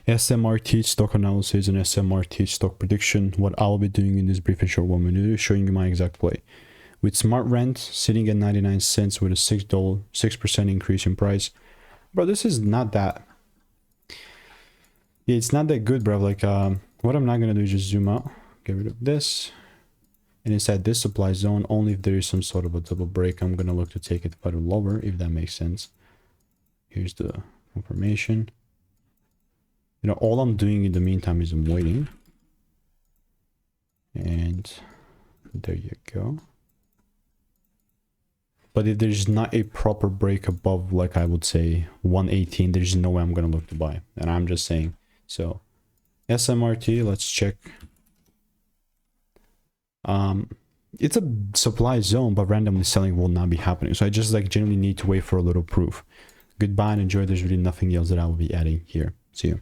SMRT stock analysis and SMRT stock prediction. What I'll be doing in this brief and short 1 minute is showing you my exact play. With SmartRent sitting at 99 cents with a $6% increase in price. Bro, this is not that... Yeah, it's not that good, bro. Like, what I'm not gonna do is just zoom out, get rid of this, and inside this supply zone, only if there is some sort of a double break, I'm gonna look to take it further lower, if that makes sense. Here's the confirmation. You know, all I'm doing in the meantime is I'm waiting. And there you go. But if there's not a proper break above, like I would say 118, there's no way I'm gonna look to buy. And I'm just saying. So SMRT, let's check. It's a supply zone, but randomly selling will not be happening. So I just like generally need to wait for a little proof. Goodbye and enjoy. There's really nothing else that I will be adding here. See you.